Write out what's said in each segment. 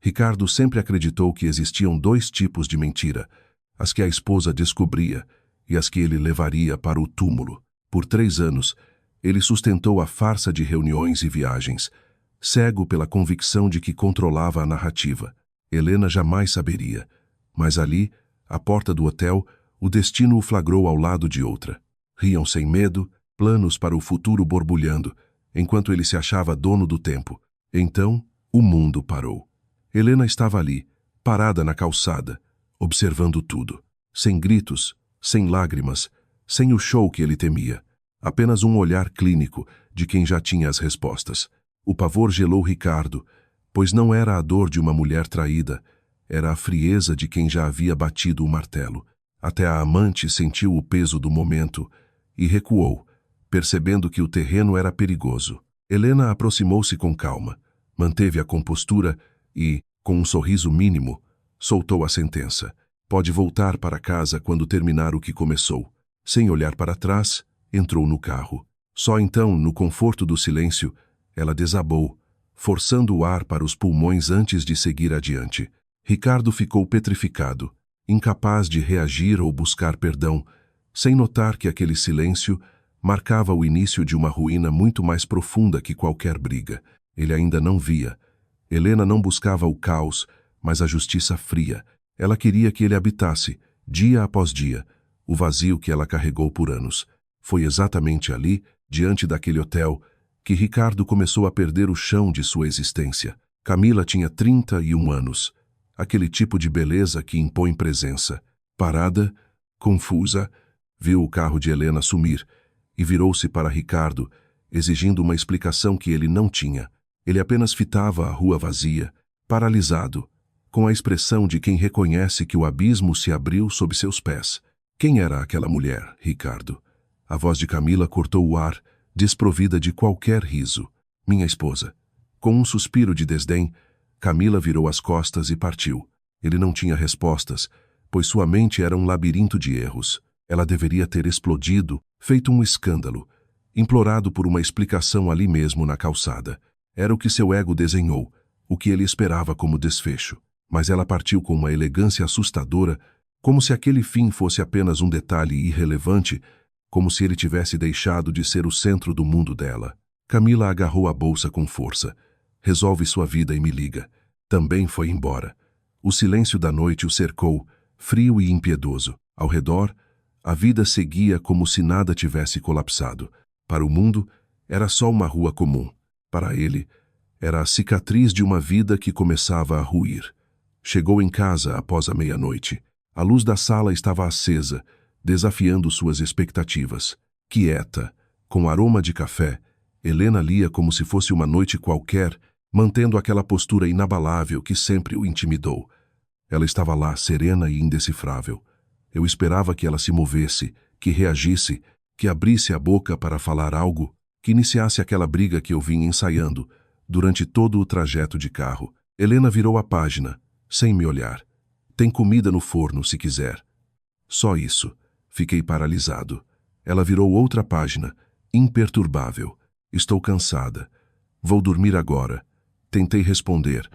Ricardo sempre acreditou que existiam dois tipos de mentira: as que a esposa descobria e as que ele levaria para o túmulo. Por 3 anos, ele sustentou a farsa de reuniões e viagens, cego pela convicção de que controlava a narrativa. Helena jamais saberia, mas ali, à porta do hotel, o destino o flagrou ao lado de outra. Riam sem medo, planos para o futuro borbulhando, enquanto ele se achava dono do tempo. Então, o mundo parou. Helena estava ali, parada na calçada, observando tudo. Sem gritos, sem lágrimas, sem o show que ele temia. Apenas um olhar clínico de quem já tinha as respostas. O pavor gelou Ricardo, pois não era a dor de uma mulher traída, era a frieza de quem já havia batido o martelo. Até a amante sentiu o peso do momento e recuou, percebendo que o terreno era perigoso. Helena aproximou-se com calma, manteve a compostura e, com um sorriso mínimo, soltou a sentença. Pode voltar para casa quando terminar o que começou. Sem olhar para trás, entrou no carro. Só então, no conforto do silêncio, ela desabou, forçando o ar para os pulmões antes de seguir adiante. Ricardo ficou petrificado, incapaz de reagir ou buscar perdão, sem notar que aquele silêncio marcava o início de uma ruína muito mais profunda que qualquer briga. Ele ainda não via. Helena não buscava o caos, mas a justiça fria. Ela queria que ele habitasse, dia após dia, o vazio que ela carregou por anos. Foi exatamente ali, diante daquele hotel, que Ricardo começou a perder o chão de sua existência. Camila tinha 31 anos. Aquele tipo de beleza que impõe presença. Parada, confusa, viu o carro de Helena sumir e virou-se para Ricardo, exigindo uma explicação que ele não tinha. Ele apenas fitava a rua vazia, paralisado, com a expressão de quem reconhece que o abismo se abriu sob seus pés. Quem era aquela mulher, Ricardo? A voz de Camila cortou o ar, desprovida de qualquer riso. Minha esposa. Com um suspiro de desdém, Camila virou as costas e partiu. Ele não tinha respostas, pois sua mente era um labirinto de erros. Ela deveria ter explodido, feito um escândalo, implorado por uma explicação ali mesmo na calçada. Era o que seu ego desenhou, o que ele esperava como desfecho. Mas ela partiu com uma elegância assustadora, como se aquele fim fosse apenas um detalhe irrelevante, como se ele tivesse deixado de ser o centro do mundo dela. Camila agarrou a bolsa com força. Resolve sua vida e me liga. Também foi embora. O silêncio da noite o cercou, frio e impiedoso. Ao redor, a vida seguia como se nada tivesse colapsado. Para o mundo, era só uma rua comum. Para ele, era a cicatriz de uma vida que começava a ruir. Chegou em casa após a meia-noite. A luz da sala estava acesa, desafiando suas expectativas. Quieta, com aroma de café, Helena lia como se fosse uma noite qualquer, mantendo aquela postura inabalável que sempre o intimidou. Ela estava lá, serena e indecifrável. Eu esperava que ela se movesse, que reagisse, que abrisse a boca para falar algo, que iniciasse aquela briga que eu vinha ensaiando durante todo o trajeto de carro. Helena virou a página, sem me olhar. Tem comida no forno, se quiser. Só isso. Fiquei paralisado. Ela virou outra página, imperturbável. Estou cansada. Vou dormir agora. Tentei responder,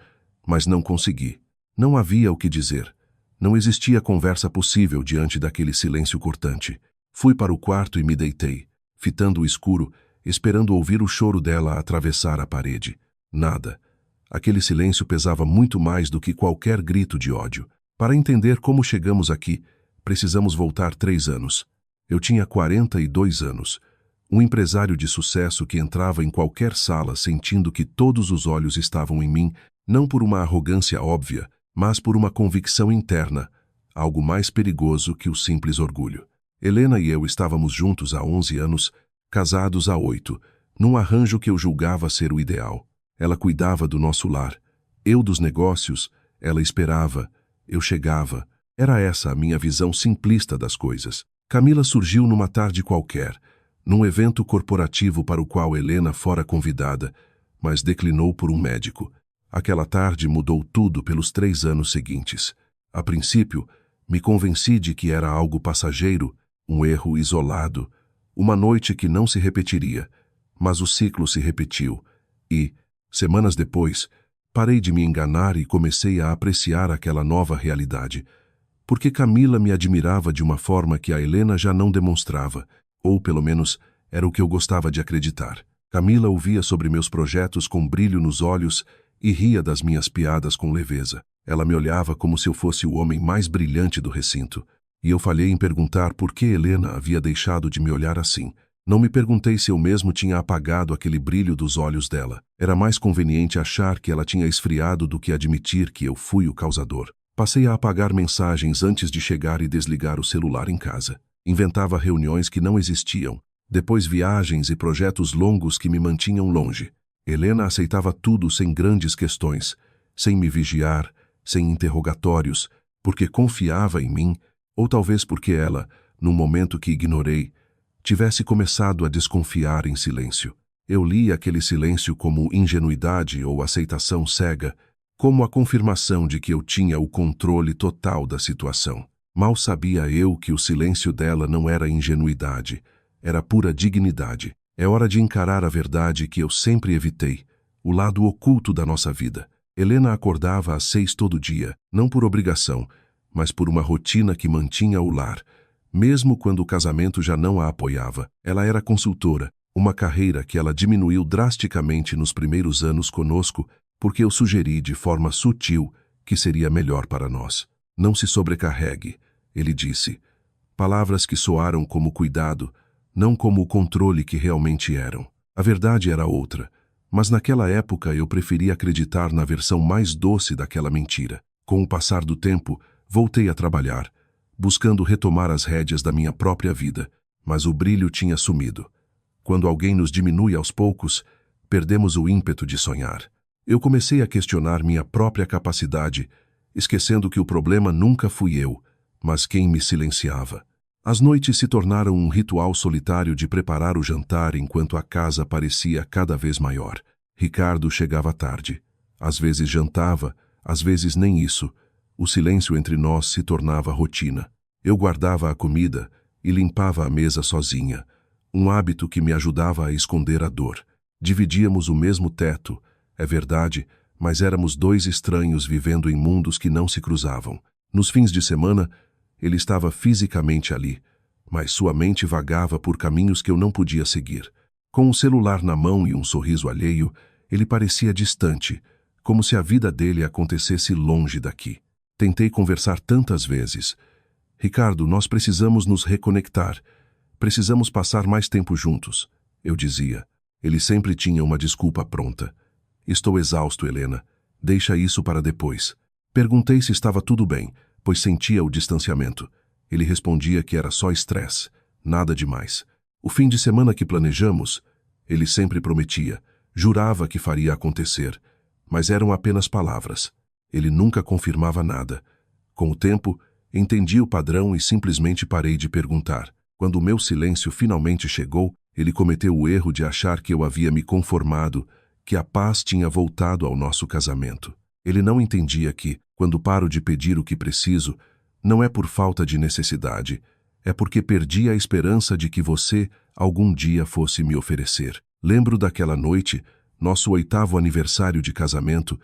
mas não consegui. Não havia o que dizer. Não existia conversa possível diante daquele silêncio cortante. Fui para o quarto e me deitei, fitando o escuro, esperando ouvir o choro dela atravessar a parede. Nada. Aquele silêncio pesava muito mais do que qualquer grito de ódio. Para entender como chegamos aqui, precisamos voltar 3 anos. Eu tinha 42 anos. Um empresário de sucesso que entrava em qualquer sala sentindo que todos os olhos estavam em mim, não por uma arrogância óbvia, mas por uma convicção interna, algo mais perigoso que o simples orgulho. Helena e eu estávamos juntos há 11 anos, casados há 8, num arranjo que eu julgava ser o ideal. Ela cuidava do nosso lar, eu dos negócios, ela esperava, eu chegava. Era essa a minha visão simplista das coisas. Camila surgiu numa tarde qualquer, num evento corporativo para o qual Helena fora convidada, mas declinou por um médico. Aquela tarde mudou tudo pelos 3 anos seguintes. A princípio, me convenci de que era algo passageiro, um erro isolado, uma noite que não se repetiria. Mas o ciclo se repetiu e, semanas depois, Parei de me enganar e comecei a apreciar aquela nova realidade. Porque Camila me admirava de uma forma que a Helena já não demonstrava, ou pelo menos era o que eu gostava de acreditar. Camila ouvia sobre meus projetos com brilho nos olhos e ria das minhas piadas com leveza. Ela me olhava como se eu fosse o homem mais brilhante do recinto. E eu falhei em perguntar por que Helena havia deixado de me olhar assim. Não me perguntei se eu mesmo tinha apagado aquele brilho dos olhos dela. Era mais conveniente achar que ela tinha esfriado do que admitir que eu fui o causador. Passei a apagar mensagens antes de chegar e desligar o celular em casa. Inventava reuniões que não existiam, depois viagens e projetos longos que me mantinham longe. Helena aceitava tudo sem grandes questões, sem me vigiar, sem interrogatórios, porque confiava em mim, ou talvez porque ela, num momento que ignorei, tivesse começado a desconfiar em silêncio. Eu li aquele silêncio como ingenuidade ou aceitação cega, como a confirmação de que eu tinha o controle total da situação. Mal sabia eu que o silêncio dela não era ingenuidade, era pura dignidade. É hora de encarar a verdade que eu sempre evitei, o lado oculto da nossa vida. Helena acordava às 6 todo dia, não por obrigação, mas por uma rotina que mantinha o lar. Mesmo quando o casamento já não a apoiava, ela era consultora, uma carreira que ela diminuiu drasticamente nos primeiros anos conosco, porque eu sugeri de forma sutil que seria melhor para nós. Não se sobrecarregue, ele disse. Palavras que soaram como cuidado, não como o controle que realmente eram. A verdade era outra, mas naquela época eu preferia acreditar na versão mais doce daquela mentira. Com o passar do tempo, voltei a trabalhar, buscando retomar as rédeas da minha própria vida, mas o brilho tinha sumido. Quando alguém nos diminui aos poucos, perdemos o ímpeto de sonhar. Eu comecei a questionar minha própria capacidade, esquecendo que o problema nunca fui eu, mas quem me silenciava. As noites se tornaram um ritual solitário de preparar o jantar enquanto a casa parecia cada vez maior. Ricardo chegava tarde. Às vezes jantava, às vezes nem isso. O silêncio entre nós se tornava rotina. Eu guardava a comida e limpava a mesa sozinha, um hábito que me ajudava a esconder a dor. Dividíamos o mesmo teto, é verdade, mas éramos dois estranhos vivendo em mundos que não se cruzavam. Nos fins de semana, ele estava fisicamente ali, mas sua mente vagava por caminhos que eu não podia seguir. Com o celular na mão e um sorriso alheio, ele parecia distante, como se a vida dele acontecesse longe daqui. Tentei conversar tantas vezes. Ricardo, nós precisamos nos reconectar. Precisamos passar mais tempo juntos, eu dizia. Ele sempre tinha uma desculpa pronta. Estou exausto, Helena. Deixa isso para depois. Perguntei se estava tudo bem, pois sentia o distanciamento. Ele respondia que era só estresse, nada demais. O fim de semana que planejamos, ele sempre prometia, jurava que faria acontecer, mas eram apenas palavras. Ele nunca confirmava nada. Com o tempo, entendi o padrão e simplesmente parei de perguntar. Quando o meu silêncio finalmente chegou, ele cometeu o erro de achar que eu havia me conformado, que a paz tinha voltado ao nosso casamento. Ele não entendia que, quando paro de pedir o que preciso, não é por falta de necessidade, é porque perdi a esperança de que você algum dia fosse me oferecer. Lembro daquela noite, nosso 8º aniversário de casamento,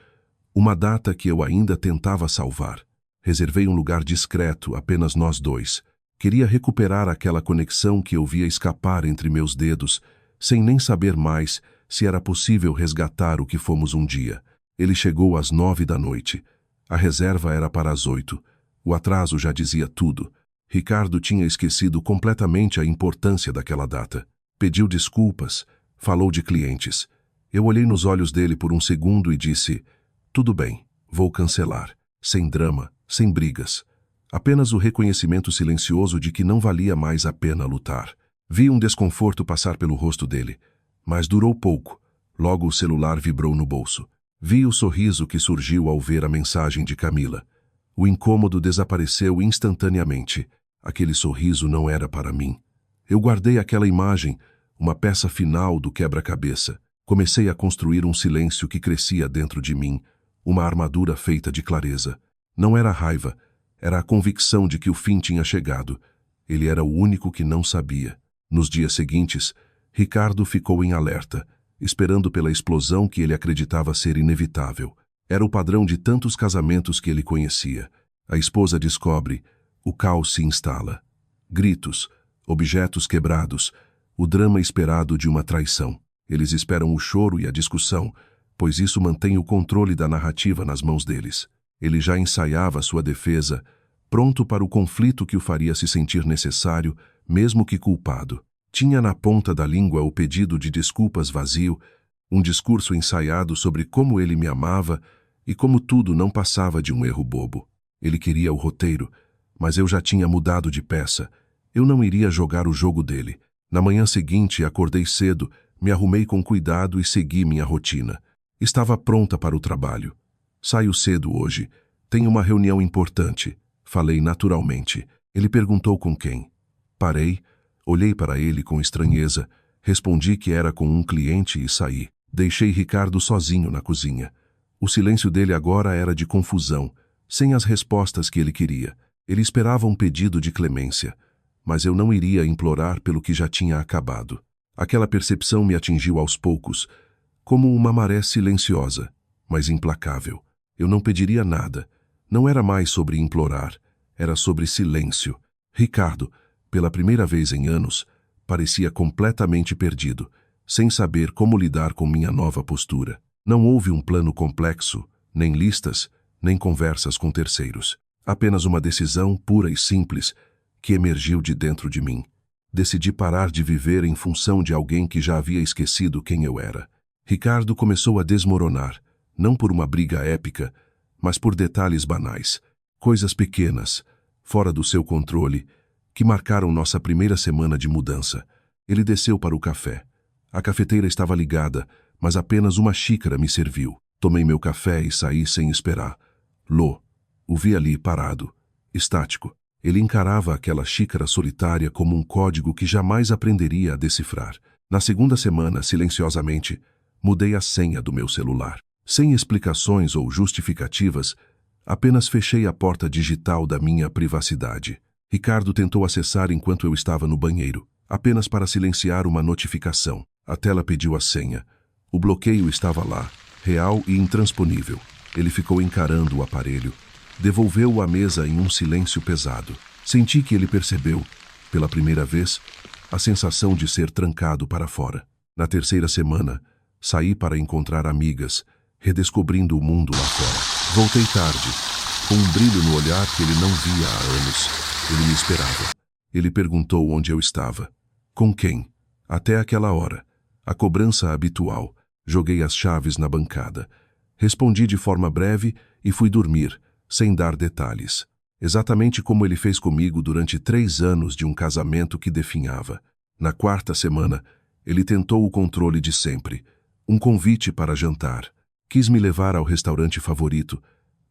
uma data que eu ainda tentava salvar. Reservei um lugar discreto, apenas nós dois. Queria recuperar aquela conexão que eu via escapar entre meus dedos, sem nem saber mais se era possível resgatar o que fomos um dia. Ele chegou às 9 da noite. A reserva era para as 8. O atraso já dizia tudo. Ricardo tinha esquecido completamente a importância daquela data. Pediu desculpas, falou de clientes. Eu olhei nos olhos dele por um segundo e disse: tudo bem, vou cancelar. Sem drama, sem brigas. Apenas o reconhecimento silencioso de que não valia mais a pena lutar. Vi um desconforto passar pelo rosto dele, mas durou pouco. Logo o celular vibrou no bolso. Vi o sorriso que surgiu ao ver a mensagem de Camila. O incômodo desapareceu instantaneamente. Aquele sorriso não era para mim. Eu guardei aquela imagem, uma peça final do quebra-cabeça. Comecei a construir um silêncio que crescia dentro de mim, uma armadura feita de clareza. Não era raiva, era a convicção de que o fim tinha chegado. Ele era o único que não sabia. Nos dias seguintes, Ricardo ficou em alerta, esperando pela explosão que ele acreditava ser inevitável. Era o padrão de tantos casamentos que ele conhecia. A esposa descobre, o caos se instala. Gritos, objetos quebrados, o drama esperado de uma traição. Eles esperam o choro e a discussão, pois isso mantém o controle da narrativa nas mãos deles. Ele já ensaiava sua defesa, pronto para o conflito que o faria se sentir necessário, mesmo que culpado. Tinha na ponta da língua o pedido de desculpas vazio, um discurso ensaiado sobre como ele me amava e como tudo não passava de um erro bobo. Ele queria o roteiro, mas eu já tinha mudado de peça. Eu não iria jogar o jogo dele. Na manhã seguinte, acordei cedo, me arrumei com cuidado e segui minha rotina. Estava pronta para o trabalho. Saio cedo hoje. Tenho uma reunião importante. Falei naturalmente. Ele perguntou com quem. Parei, olhei para ele com estranheza, respondi que era com um cliente e saí. Deixei Ricardo sozinho na cozinha. O silêncio dele agora era de confusão, sem as respostas que ele queria. Ele esperava um pedido de clemência, mas eu não iria implorar pelo que já tinha acabado. Aquela percepção me atingiu aos poucos, como uma maré silenciosa, mas implacável. Eu não pediria nada. Não era mais sobre implorar, era sobre silêncio. Ricardo, pela primeira vez em anos, parecia completamente perdido, sem saber como lidar com minha nova postura. Não houve um plano complexo, nem listas, nem conversas com terceiros. Apenas uma decisão pura e simples que emergiu de dentro de mim. Decidi parar de viver em função de alguém que já havia esquecido quem eu era. Ricardo começou a desmoronar, não por uma briga épica, mas por detalhes banais, coisas pequenas, fora do seu controle, que marcaram nossa primeira semana de mudança. Ele desceu para o café. A cafeteira estava ligada, mas apenas uma xícara me serviu. Tomei meu café e saí sem esperar. Lô, o vi ali parado, estático. Ele encarava aquela xícara solitária como um código que jamais aprenderia a decifrar. Na segunda semana, silenciosamente, mudei a senha do meu celular. Sem explicações ou justificativas, apenas fechei a porta digital da minha privacidade. Ricardo tentou acessar enquanto eu estava no banheiro, apenas para silenciar uma notificação. A tela pediu a senha. O bloqueio estava lá, real e intransponível. Ele ficou encarando o aparelho. Devolveu-o à mesa em um silêncio pesado. Senti que ele percebeu, pela primeira vez, a sensação de ser trancado para fora. Na terceira semana, saí para encontrar amigas, redescobrindo o mundo lá fora. Voltei tarde, com um brilho no olhar que ele não via há anos. Ele me esperava. Ele perguntou onde eu estava. Com quem? Até aquela hora. A cobrança habitual. Joguei as chaves na bancada. Respondi de forma breve e fui dormir, sem dar detalhes. Exatamente como ele fez comigo durante 3 anos de um casamento que definhava. Na quarta semana, ele tentou o controle de sempre. Um convite para jantar. Quis me levar ao restaurante favorito,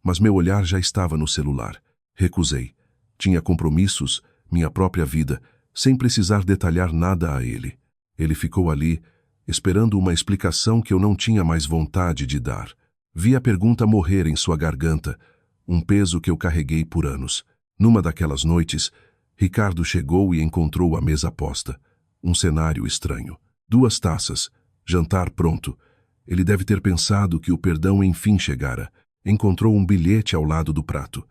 mas meu olhar já estava no celular. Recusei. Tinha compromissos, minha própria vida, sem precisar detalhar nada a ele. Ele ficou ali, esperando uma explicação que eu não tinha mais vontade de dar. Vi a pergunta morrer em sua garganta, um peso que eu carreguei por anos. Numa daquelas noites, Ricardo chegou e encontrou a mesa posta. Um cenário estranho. 2 taças, jantar pronto. Ele deve ter pensado que o perdão enfim chegara. Encontrou um bilhete ao lado do prato.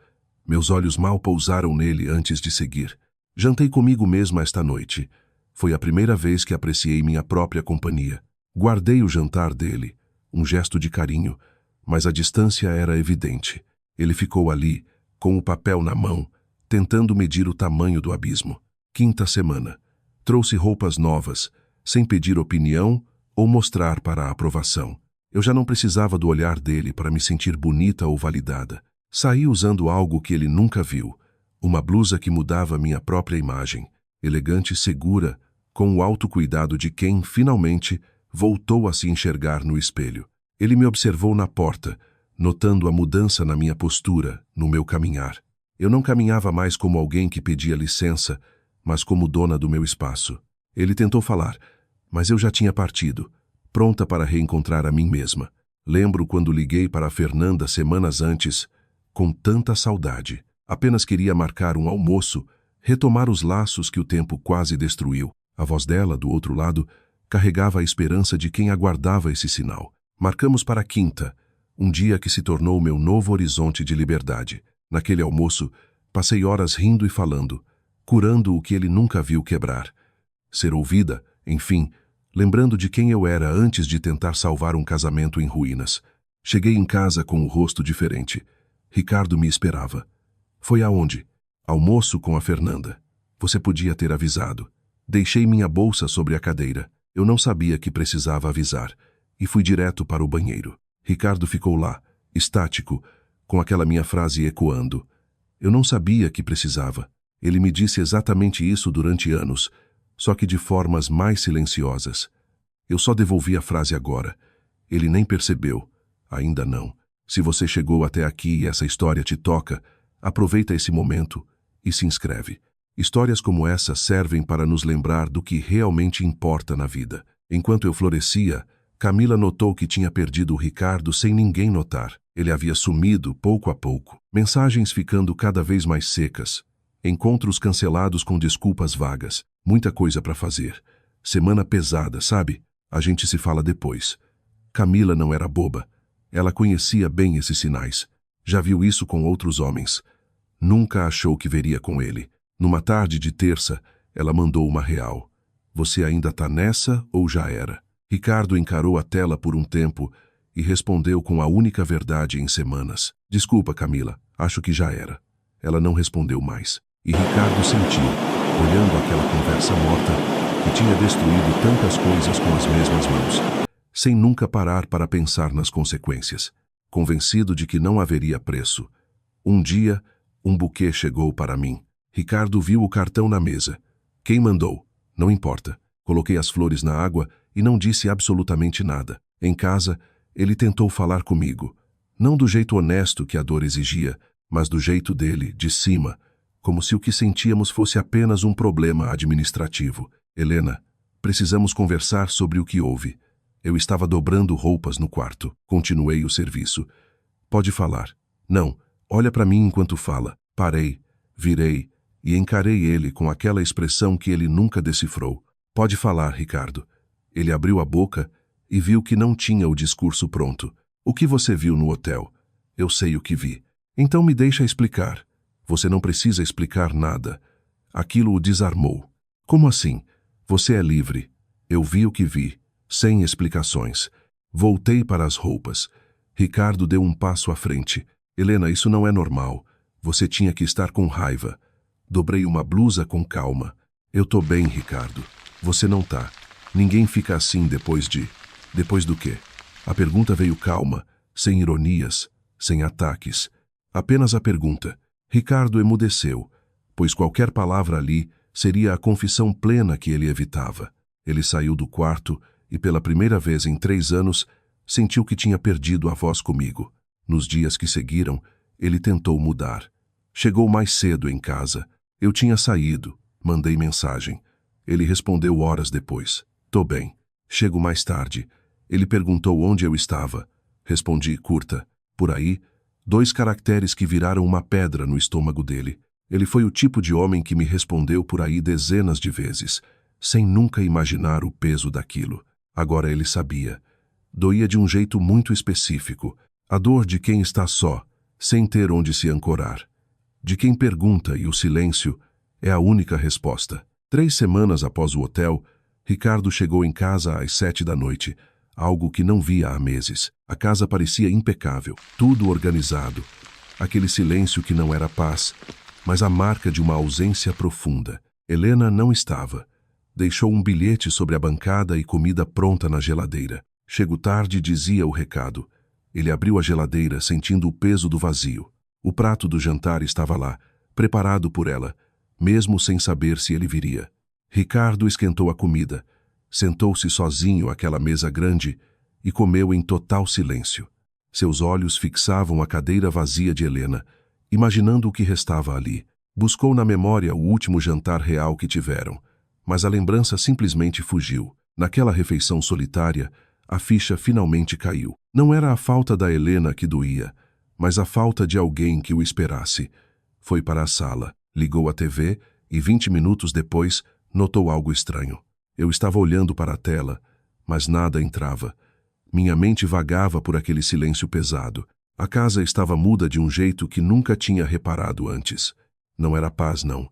Meus olhos mal pousaram nele antes de seguir. Jantei comigo mesma esta noite. Foi a primeira vez que apreciei minha própria companhia. Guardei o jantar dele, um gesto de carinho, mas a distância era evidente. Ele ficou ali, com o papel na mão, tentando medir o tamanho do abismo. Quinta semana. Trouxe roupas novas, sem pedir opinião ou mostrar para a aprovação. Eu já não precisava do olhar dele para me sentir bonita ou validada. Saí usando algo que ele nunca viu, uma blusa que mudava minha própria imagem, elegante e segura, com o autocuidado de quem, finalmente, voltou a se enxergar no espelho. Ele me observou na porta, notando a mudança na minha postura, no meu caminhar. Eu não caminhava mais como alguém que pedia licença, mas como dona do meu espaço. Ele tentou falar, mas eu já tinha partido, pronta para reencontrar a mim mesma. Lembro quando liguei para a Fernanda semanas antes, com tanta saudade. Apenas queria marcar um almoço, retomar os laços que o tempo quase destruiu. A voz dela, do outro lado, carregava a esperança de quem aguardava esse sinal. Marcamos para a quinta, Um dia que se tornou meu novo horizonte de liberdade. Naquele almoço, passei horas rindo e falando, curando o que ele nunca viu quebrar. Ser ouvida, enfim, lembrando de quem eu era antes de tentar salvar um casamento em ruínas. Cheguei em casa com o rosto diferente. Ricardo me esperava. Foi aonde? Almoço com a Fernanda. Você podia ter avisado. Deixei minha bolsa sobre a cadeira. Eu não sabia que precisava avisar. E fui direto para o banheiro. Ricardo ficou lá, estático, com aquela minha frase ecoando. Eu não sabia que precisava. Ele me disse exatamente isso durante anos, só que de formas mais silenciosas. Eu só devolvi a frase agora. Ele nem percebeu. Ainda não. Se você chegou até aqui e essa história te toca, aproveita esse momento e se inscreve. Histórias como essa servem para nos lembrar do que realmente importa na vida. Enquanto eu florescia, Camila notou que tinha perdido o Ricardo sem ninguém notar. Ele havia sumido pouco a pouco. Mensagens ficando cada vez mais secas. Encontros cancelados com desculpas vagas. Muita coisa para fazer. Semana pesada, sabe? A gente se fala depois. Camila não era boba. Ela conhecia bem esses sinais. Já viu isso com outros homens. Nunca achou que veria com ele. Numa tarde de terça, ela mandou uma real. Você ainda tá nessa ou já era? Ricardo encarou a tela por um tempo e respondeu com a única verdade em semanas. Desculpa, Camila, acho que já era. Ela não respondeu mais. E Ricardo sentiu, olhando aquela conversa morta, que tinha destruído tantas coisas com as mesmas mãos, sem nunca parar para pensar nas consequências. Convencido de que não haveria preço. Um dia, um buquê chegou para mim. Ricardo viu o cartão na mesa. Quem mandou? Não importa. Coloquei as flores na água e não disse absolutamente nada. Em casa, ele tentou falar comigo. Não do jeito honesto que a dor exigia, mas do jeito dele, de cima, como se o que sentíamos fosse apenas um problema administrativo. Helena, precisamos conversar sobre o que houve. Eu estava dobrando roupas no quarto. Continuei o serviço. Pode falar. Não, olha para mim enquanto fala. Parei, virei e encarei ele com aquela expressão que ele nunca decifrou. Pode falar, Ricardo. Ele abriu a boca e viu que não tinha o discurso pronto. O que você viu no hotel? Eu sei o que vi. Então me deixa explicar. Você não precisa explicar nada. Aquilo o desarmou. Como assim? Você é livre. Eu vi o que vi, sem explicações. Voltei para as roupas. Ricardo deu um passo à frente. Helena, isso não é normal. Você tinha que estar com raiva. Dobrei uma blusa com calma. Eu tô bem, Ricardo. Você não tá. Ninguém fica assim depois de... Depois do quê? A pergunta veio calma, sem ironias, sem ataques. Apenas a pergunta. Ricardo emudeceu, pois qualquer palavra ali seria a confissão plena que ele evitava. Ele saiu do quarto e, pela primeira vez em 3 anos, sentiu que tinha perdido a voz comigo. Nos dias que seguiram, ele tentou mudar. Chegou mais cedo em casa. Eu tinha saído. Mandei mensagem. Ele respondeu horas depois. Tô bem. Chego mais tarde. Ele perguntou onde eu estava. Respondi curta. Por aí, 2 caracteres que viraram uma pedra no estômago dele. Ele foi o tipo de homem que me respondeu por aí dezenas de vezes, sem nunca imaginar o peso daquilo. Agora ele sabia. Doía de um jeito muito específico. A dor de quem está só, sem ter onde se ancorar. De quem pergunta e o silêncio é a única resposta. 3 semanas após o hotel, Ricardo chegou em casa às 7 da noite, algo que não via há meses. A casa parecia impecável, tudo organizado. Aquele silêncio que não era paz, mas a marca de uma ausência profunda. Helena não estava. Deixou um bilhete sobre a bancada e comida pronta na geladeira. Chego tarde, dizia o recado. Ele abriu a geladeira, sentindo o peso do vazio. O prato do jantar estava lá, preparado por ela, mesmo sem saber se ele viria. Ricardo esquentou a comida, sentou-se sozinho àquela mesa grande e comeu em total silêncio. Seus olhos fixavam a cadeira vazia de Helena, imaginando o que restava ali. Buscou na memória o último jantar real que tiveram, mas a lembrança simplesmente fugiu. Naquela refeição solitária, a ficha finalmente caiu. Não era a falta da Helena que doía, mas a falta de alguém que o esperasse. Foi para a sala, ligou a TV e 20 minutos depois notou algo estranho. Eu estava olhando para a tela, mas nada entrava. Minha mente vagava por aquele silêncio pesado. A casa estava muda de um jeito que nunca tinha reparado antes. Não era paz, não.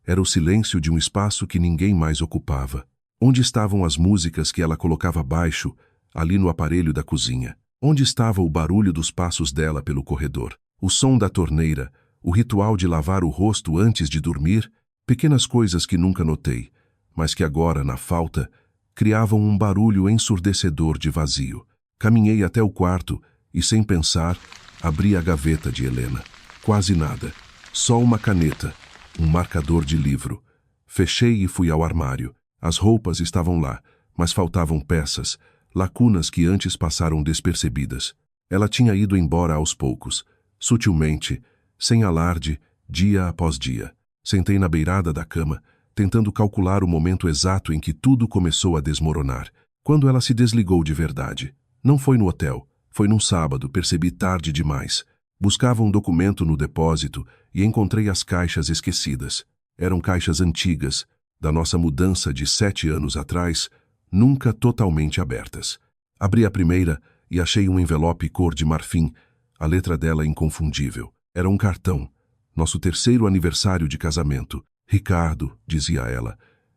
Era o silêncio de um espaço que ninguém mais ocupava. Onde estavam as músicas que ela colocava baixo, ali no aparelho da cozinha? Onde estava o barulho dos passos dela pelo corredor? O som da torneira, o ritual de lavar o rosto antes de dormir, pequenas coisas que nunca notei, mas que agora, na falta, criavam um barulho ensurdecedor de vazio. Caminhei até o quarto e, sem pensar, abri a gaveta de Helena. Quase nada. Só uma caneta, um marcador de livro. Fechei e fui ao armário. As roupas estavam lá, mas faltavam peças, lacunas que antes passaram despercebidas. Ela tinha ido embora aos poucos, sutilmente, sem alarde, dia após dia. Sentei na beirada da cama, tentando calcular o momento exato em que tudo começou a desmoronar. Quando ela se desligou de verdade. Não foi no hotel, foi num sábado, percebi tarde demais. Buscava um documento no depósito e encontrei as caixas esquecidas. Eram caixas antigas, da nossa mudança de 7 anos atrás, nunca totalmente abertas. Abri a primeira e achei um envelope cor de marfim, a letra dela inconfundível. Era um cartão. Nosso 3º aniversário de casamento. Ricardo, dizia ela,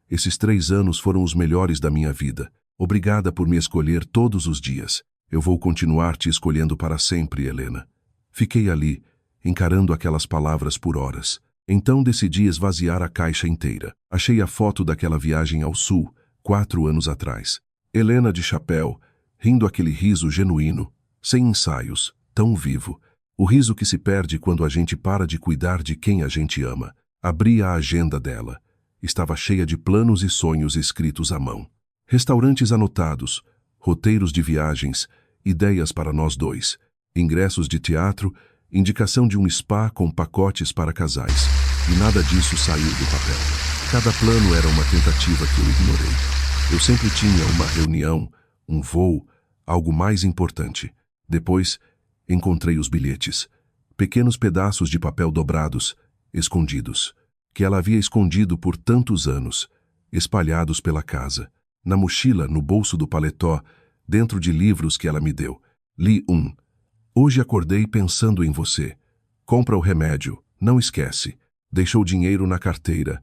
esses 3 anos foram os melhores da minha vida. Obrigada por me escolher todos os dias. Eu vou continuar te escolhendo para sempre, Helena. Fiquei ali, encarando aquelas palavras por horas. Então decidi esvaziar a caixa inteira. Achei a foto daquela viagem ao sul, 4 anos atrás. Helena de chapéu, rindo aquele riso genuíno, sem ensaios, tão vivo. O riso que se perde quando a gente para de cuidar de quem a gente ama. Abri a agenda dela. Estava cheia de planos e sonhos escritos à mão. Restaurantes anotados, roteiros de viagens, ideias para nós dois, ingressos de teatro, indicação de um spa com pacotes para casais. E nada disso saiu do papel. Cada plano era uma tentativa que eu ignorei. Eu sempre tinha uma reunião, um voo, algo mais importante. Depois, encontrei os bilhetes. Pequenos pedaços de papel dobrados, escondidos, que ela havia escondido por tantos anos, espalhados pela casa. Na mochila, no bolso do paletó, dentro de livros que ela me deu. Li um. Hoje acordei pensando em você. Compra o remédio, não esquece. Deixou dinheiro na carteira.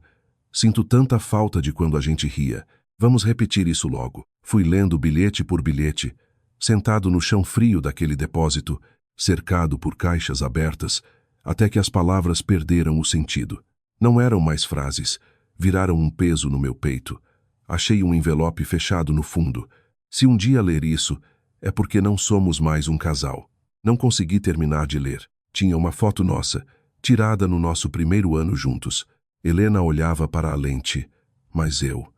Sinto tanta falta de quando a gente ria. Vamos repetir isso logo. Fui lendo bilhete por bilhete, sentado no chão frio daquele depósito, cercado por caixas abertas, até que as palavras perderam o sentido. Não eram mais frases, viraram um peso no meu peito. Achei um envelope fechado no fundo. Se um dia ler isso, é porque não somos mais um casal. Não consegui terminar de ler. Tinha uma foto nossa, tirada no nosso 1º ano juntos. Helena olhava para a lente, mas eu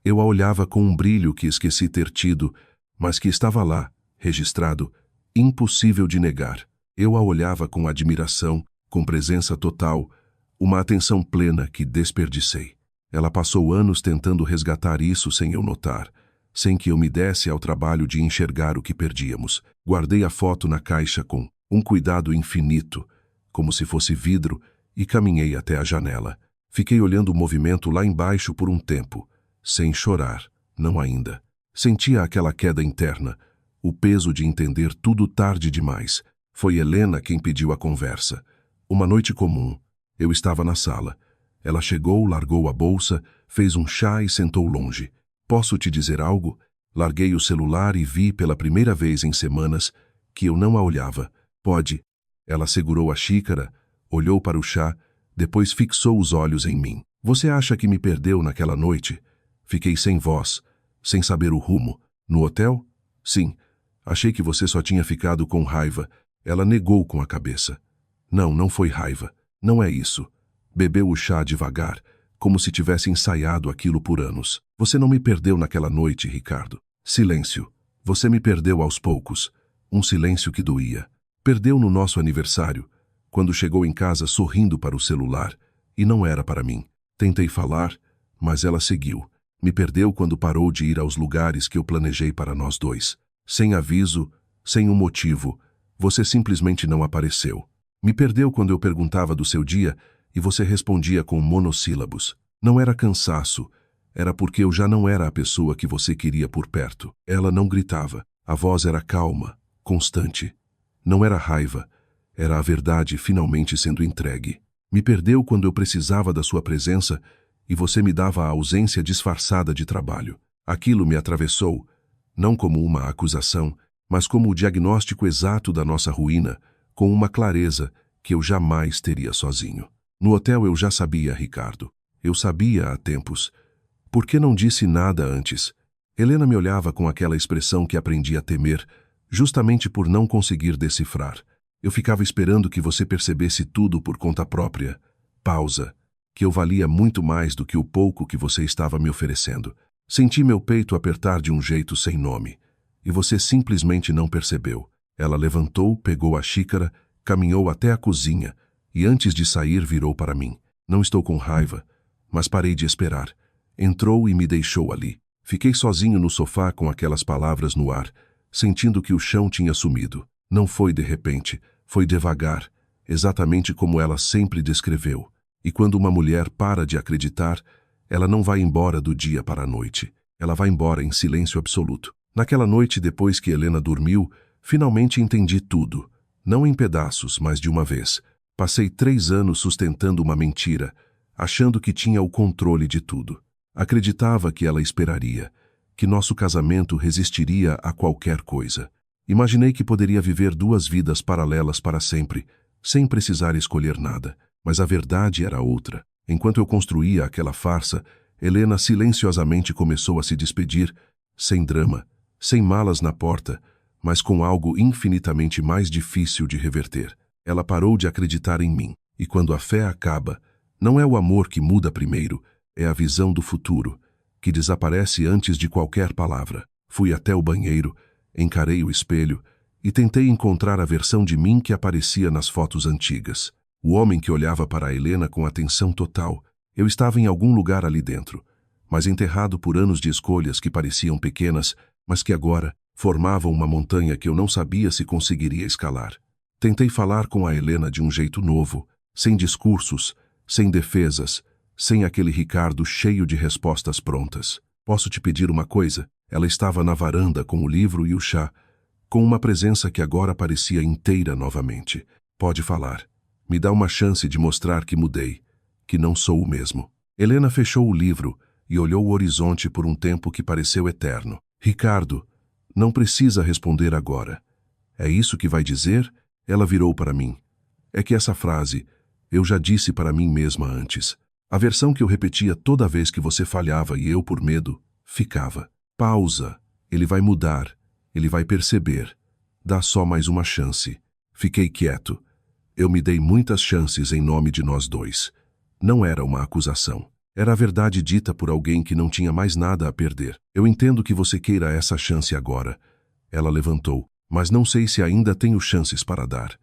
a olhava com um brilho que esqueci ter tido, mas que estava lá, registrado, impossível de negar. Eu a olhava com admiração, com presença total, uma atenção plena que desperdicei. Ela passou anos tentando resgatar isso sem eu notar, sem que eu me desse ao trabalho de enxergar o que perdíamos. Guardei a foto na caixa com um cuidado infinito, como se fosse vidro, e caminhei até a janela. Fiquei olhando o movimento lá embaixo por um tempo, sem chorar, não ainda. Sentia aquela queda interna, o peso de entender tudo tarde demais. Foi Helena quem pediu a conversa. Uma noite comum. Eu estava na sala. Ela chegou, largou a bolsa, fez um chá e sentou longe. Posso te dizer algo? Larguei o celular e vi pela primeira vez em semanas que eu não a olhava. Pode. Ela segurou a xícara, olhou para o chá, depois fixou os olhos em mim. Você acha que me perdeu naquela noite? Fiquei sem voz, sem saber o rumo. No hotel? Sim. Achei que você só tinha ficado com raiva. Ela negou com a cabeça. Não, não foi raiva. Não é isso. Bebeu o chá devagar, como se tivesse ensaiado aquilo por anos. Você não me perdeu naquela noite, Ricardo. Silêncio. Você me perdeu aos poucos. Um silêncio que doía. Perdeu no nosso aniversário, quando chegou em casa sorrindo para o celular, e não era para mim. Tentei falar, mas ela seguiu. Me perdeu quando parou de ir aos lugares que eu planejei para nós dois. Sem aviso, sem um motivo, você simplesmente não apareceu. Me perdeu quando eu perguntava do seu dia e você respondia com monossílabos. Não era cansaço, era porque eu já não era a pessoa que você queria por perto. Ela não gritava, A voz era calma, constante. Não era raiva, era a verdade finalmente sendo entregue. Me perdeu quando eu precisava da sua presença e você me dava a ausência disfarçada de trabalho. Aquilo me atravessou, não como uma acusação, mas como o diagnóstico exato da nossa ruína, com uma clareza que eu jamais teria sozinho. No hotel eu já sabia, Ricardo. Eu sabia há tempos. Por que não disse nada antes? Helena me olhava com aquela expressão que aprendi a temer, justamente por não conseguir decifrar. Eu ficava esperando que você percebesse tudo por conta própria. Pausa. Que eu valia muito mais do que o pouco que você estava me oferecendo. Senti meu peito apertar de um jeito sem nome. E você simplesmente não percebeu. Ela levantou, pegou a xícara, caminhou até a cozinha e antes de sair virou para mim. Não estou com raiva, mas parei de esperar. Entrou e me deixou ali. Fiquei sozinho no sofá com aquelas palavras no ar, sentindo que o chão tinha sumido. Não foi de repente, foi devagar, exatamente como ela sempre descreveu. E quando uma mulher para de acreditar, ela não vai embora do dia para a noite. Ela vai embora em silêncio absoluto. Naquela noite, depois que Helena dormiu, finalmente entendi tudo. Não em pedaços, mas de uma vez. Passei 3 anos sustentando uma mentira, achando que tinha o controle de tudo. Acreditava que ela esperaria, que nosso casamento resistiria a qualquer coisa. Imaginei que poderia viver 2 vidas paralelas para sempre, sem precisar escolher nada. Mas a verdade era outra. Enquanto eu construía aquela farsa, Helena silenciosamente começou a se despedir, sem drama, sem malas na porta, mas com algo infinitamente mais difícil de reverter. Ela parou de acreditar em mim. E quando a fé acaba, não é o amor que muda primeiro, é a visão do futuro, que desaparece antes de qualquer palavra. Fui até o banheiro, encarei o espelho e tentei encontrar a versão de mim que aparecia nas fotos antigas. O homem que olhava para Helena com atenção total. Eu estava em algum lugar ali dentro, mas enterrado por anos de escolhas que pareciam pequenas, mas que agora formavam uma montanha que eu não sabia se conseguiria escalar. Tentei falar com a Helena de um jeito novo, sem discursos, sem defesas, sem aquele Ricardo cheio de respostas prontas. Posso te pedir uma coisa? Ela estava na varanda com o livro e o chá, com uma presença que agora parecia inteira novamente. Pode falar. Me dá uma chance de mostrar que mudei, que não sou o mesmo. Helena fechou o livro e olhou o horizonte por um tempo que pareceu eterno. Ricardo, não precisa responder agora. É isso que vai dizer? Ela virou para mim. É que essa frase eu já disse para mim mesma antes. A versão que eu repetia toda vez que você falhava e eu, por medo, ficava. Pausa. Ele vai mudar. Ele vai perceber. Dá só mais uma chance. Fiquei quieto. Eu me dei muitas chances em nome de nós dois. Não era uma acusação. Era a verdade dita por alguém que não tinha mais nada a perder. Eu entendo que você queira essa chance agora. Ela levantou, mas não sei se ainda tenho chances para dar.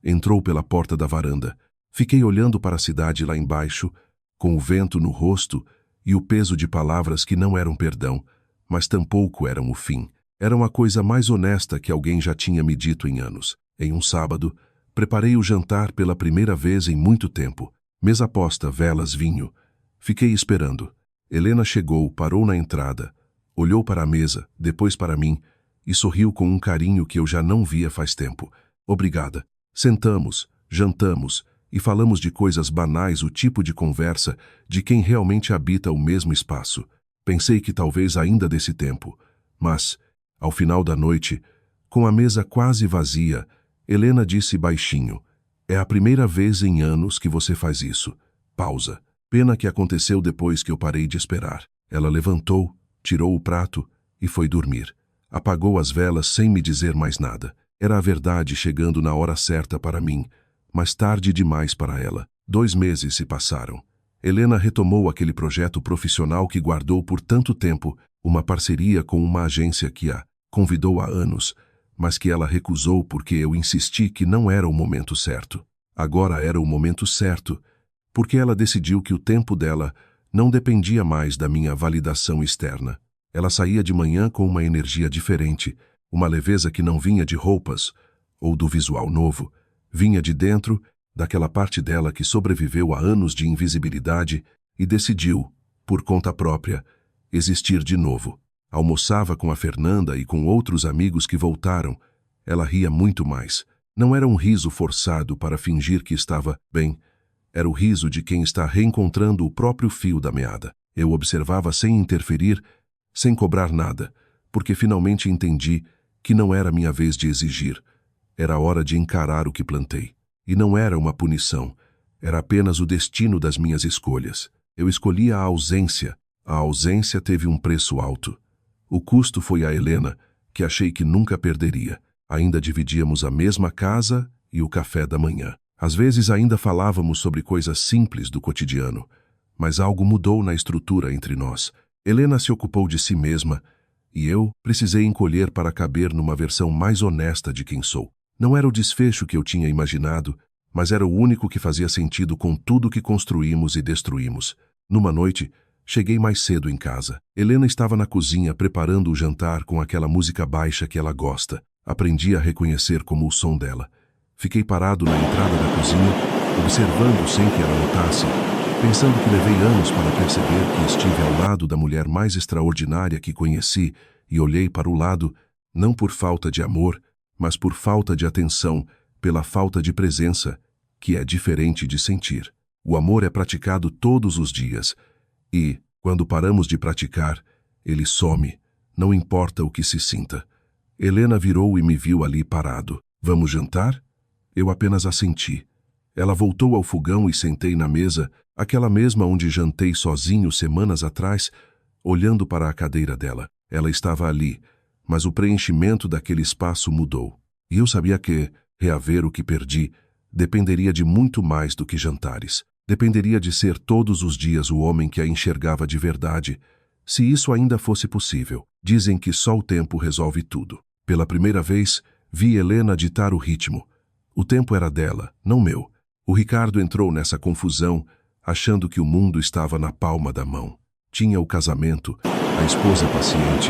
Entrou pela porta da varanda. Fiquei olhando para a cidade lá embaixo, com o vento no rosto e o peso de palavras que não eram perdão, mas tampouco eram o fim. Eram a coisa mais honesta que alguém já tinha me dito em anos. Em um sábado, preparei o jantar pela primeira vez em muito tempo. Mesa posta, velas, vinho. Fiquei esperando. Helena chegou, parou na entrada, olhou para a mesa, depois para mim, e sorriu com um carinho que eu já não via faz tempo. Obrigada. Sentamos, jantamos e falamos de coisas banais, o tipo de conversa de quem realmente habita o mesmo espaço. Pensei que talvez ainda desse tempo, mas, ao final da noite, com a mesa quase vazia, Helena disse baixinho: é a primeira vez em anos que você faz isso. Pausa. Pena que aconteceu depois que eu parei de esperar. Ela levantou, tirou o prato e foi dormir. Apagou as velas sem me dizer mais nada. Era a verdade chegando na hora certa para mim, mas tarde demais para ela. 2 meses se passaram. Helena retomou aquele projeto profissional que guardou por tanto tempo, uma parceria com uma agência que a convidou há anos, mas que ela recusou porque eu insisti que não era o momento certo. Agora era o momento certo, porque ela decidiu que o tempo dela não dependia mais da minha validação externa. Ela saía de manhã com uma energia diferente, uma leveza que não vinha de roupas ou do visual novo, vinha de dentro, daquela parte dela que sobreviveu a anos de invisibilidade e decidiu, por conta própria, existir de novo. Almoçava com a Fernanda e com outros amigos que voltaram. Ela ria muito mais. Não era um riso forçado para fingir que estava bem. Era o riso de quem está reencontrando o próprio fio da meada. Eu observava sem interferir, sem cobrar nada, porque finalmente entendi que não era minha vez de exigir. Era a hora de encarar o que plantei. E não era uma punição. Era apenas o destino das minhas escolhas. Eu escolhi a ausência. A ausência teve um preço alto. O custo foi a Helena, que achei que nunca perderia. Ainda dividíamos a mesma casa e o café da manhã. Às vezes ainda falávamos sobre coisas simples do cotidiano, mas algo mudou na estrutura entre nós. Helena se ocupou de si mesma e eu precisei encolher para caber numa versão mais honesta de quem sou. Não era o desfecho que eu tinha imaginado, mas era o único que fazia sentido com tudo que construímos e destruímos. Numa noite, cheguei mais cedo em casa. Helena estava na cozinha preparando o jantar com aquela música baixa que ela gosta. Aprendi a reconhecer como o som dela. Fiquei parado na entrada da cozinha, observando sem que ela notasse, pensando que levei anos para perceber que estive ao lado da mulher mais extraordinária que conheci e olhei para o lado, não por falta de amor, mas por falta de atenção, pela falta de presença, que é diferente de sentir. O amor é praticado todos os dias e, quando paramos de praticar, ele some, não importa o que se sinta. Helena virou e me viu ali parado. Vamos jantar? Eu apenas assenti. Ela voltou ao fogão e sentei na mesa, aquela mesma onde jantei sozinho semanas atrás, olhando para a cadeira dela. Ela estava ali, mas o preenchimento daquele espaço mudou. E eu sabia que, reaver o que perdi, dependeria de muito mais do que jantares. Dependeria de ser todos os dias o homem que a enxergava de verdade, se isso ainda fosse possível. Dizem que só o tempo resolve tudo. Pela primeira vez, vi Helena ditar o ritmo. O tempo era dela, não meu. O Ricardo entrou nessa confusão, achando que o mundo estava na palma da mão. Tinha o casamento, a esposa paciente,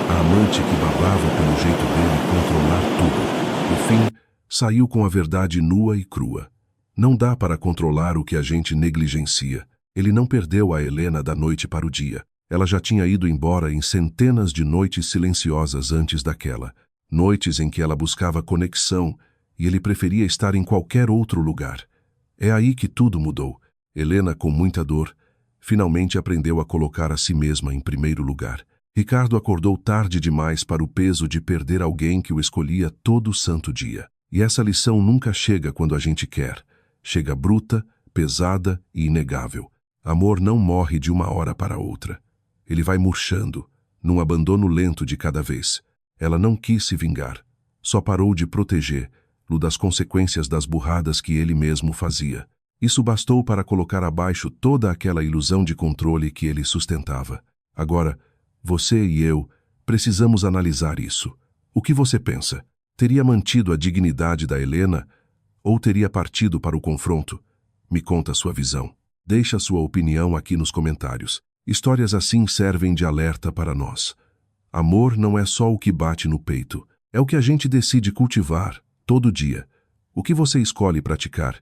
a amante que babava pelo jeito dele controlar tudo. No fim, saiu com a verdade nua e crua. Não dá para controlar o que a gente negligencia. Ele não perdeu a Helena da noite para o dia. Ela já tinha ido embora em centenas de noites silenciosas antes daquela. Noites em que ela buscava conexão e ele preferia estar em qualquer outro lugar. É aí que tudo mudou. Helena, com muita dor, finalmente aprendeu a colocar a si mesma em primeiro lugar. Ricardo acordou tarde demais para o peso de perder alguém que o escolhia todo santo dia. E essa lição nunca chega quando a gente quer. Chega bruta, pesada e inegável. Amor não morre de uma hora para outra. Ele vai murchando, num abandono lento de cada vez. Ela não quis se vingar. Só parou de protegê-lo das consequências das burradas que ele mesmo fazia. Isso bastou para colocar abaixo toda aquela ilusão de controle que ele sustentava. Agora, você e eu precisamos analisar isso. O que você pensa? Teria mantido a dignidade da Helena ou teria partido para o confronto? Me conta sua visão. Deixa sua opinião aqui nos comentários. Histórias assim servem de alerta para nós. Amor não é só o que bate no peito. É o que a gente decide cultivar, todo dia. O que você escolhe praticar?